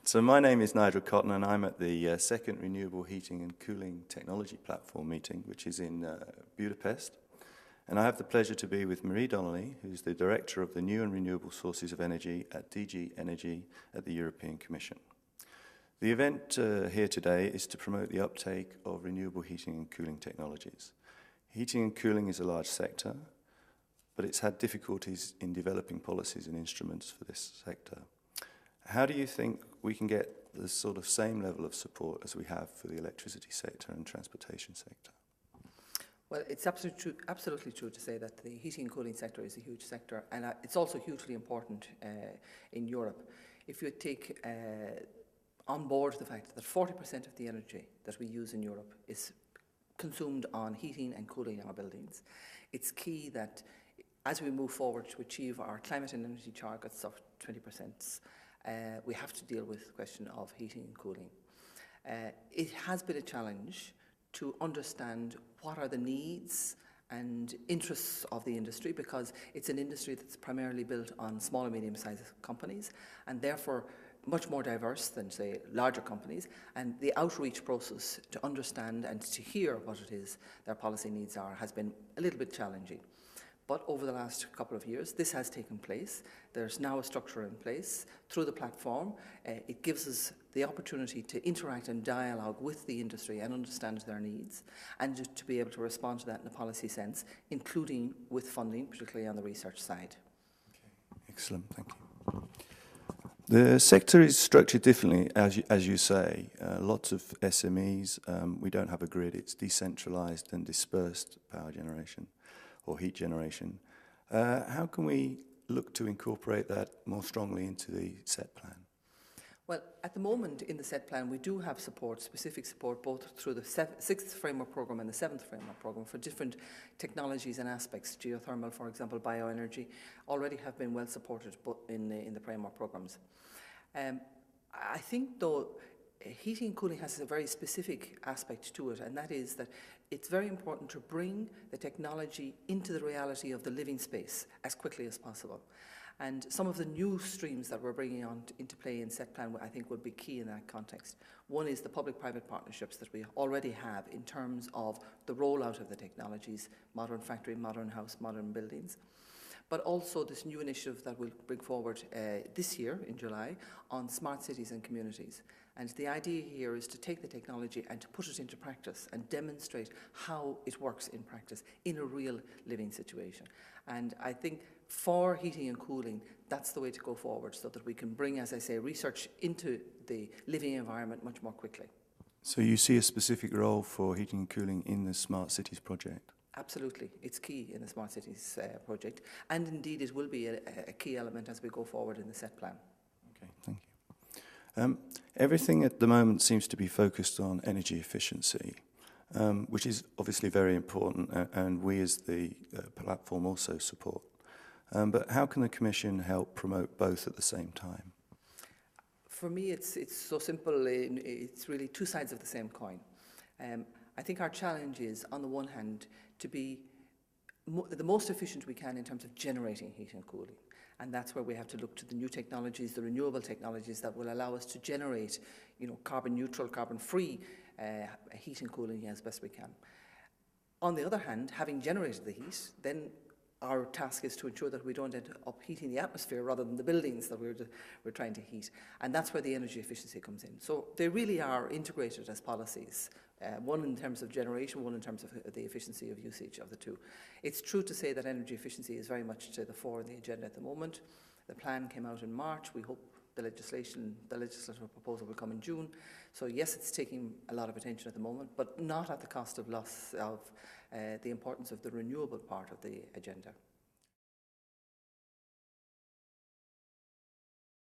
So my name is Nigel Cotton, and I'm at the second Renewable Heating and Cooling Technology Platform meeting, which is in Budapest. And I have the pleasure to be with Marie Donnelly, who's the Director of the New and Renewable Sources of Energy at DG Energy at the European Commission. The event here today is to promote the uptake of renewable heating and cooling technologies. Heating and cooling is a large sector, but it's had difficulties in developing policies and instruments for this sector. How do you think we can get the sort of same level of support as we have for the electricity sector and transportation sector? Well, it's absolutely true to say that the heating and cooling sector is a huge sector, and it's also hugely important in Europe. If you take on board the fact that 40% of the energy that we use in Europe is consumed on heating and cooling our buildings, it's key that as we move forward to achieve our climate and energy targets of 20%, we have to deal with the question of heating and cooling. It has been a challenge to understand what are the needs and interests of the industry, because it's an industry that's primarily built on small and medium-sized companies, and therefore much more diverse than, say, larger companies, and the outreach process to understand and to hear what it is their policy needs are has been a little bit challenging. But over the last couple of years, this has taken place. There's now a structure in place through the platform. It gives us the opportunity to interact and dialogue with the industry and understand their needs, and to be able to respond to that in a policy sense, including with funding, particularly on the research side. Okay. Excellent, thank you. The sector is structured differently, as you say. Lots of SMEs. We don't have a grid. It's decentralized and dispersed power generation or heat generation. How can we look to incorporate that more strongly into the set plan? Well, at the moment in the set plan, we do have support, specific support, both through the 6th framework programme and the 7th framework programme for different technologies and aspects. Geothermal, for example, bioenergy, already have been well supported in the framework programmes. I think, though, heating and cooling has a very specific aspect to it, and that is that it's very important to bring the technology into the reality of the living space as quickly as possible. And some of the new streams that we're bringing on into play in set plan, I think, would be key in that context. One is the public-private partnerships that we already have in terms of the rollout of the technologies, modern factory, modern house, modern buildings. But also this new initiative that we'll bring forward this year in July on smart cities and communities. And the idea here is to take the technology and to put it into practice and demonstrate how it works in practice in a real living situation. And I think for heating and cooling, that's the way to go forward, so that we can bring, as I say, research into the living environment much more quickly. So you see a specific role for heating and cooling in the Smart Cities project? Absolutely. It's key in the Smart Cities project, and indeed it will be a key element as we go forward in the set plan. Okay, thank you. Everything at the moment seems to be focused on energy efficiency, which is obviously very important, and we as the platform also support. But how can the Commission help promote both at the same time? For me, it's so simple. It's really two sides of the same coin. I think our challenge is, on the one hand, to be the most efficient we can in terms of generating heat and cooling. And that's where we have to look to the new technologies, the renewable technologies that will allow us to generate, carbon neutral, carbon free heat and cooling as best we can. On the other hand, having generated the heat, then our task is to ensure that we don't end up heating the atmosphere rather than the buildings that we're trying to heat. And that's where the energy efficiency comes in. So they really are integrated as policies, one in terms of generation, one in terms of the efficiency of usage of the two. It's true to say that energy efficiency is very much to the fore in the agenda at the moment. The plan came out in March. We hope the legislative proposal will come in June. So yes, it's taking a lot of attention at the moment, but not at the cost of loss of the importance of the renewable part of the agenda.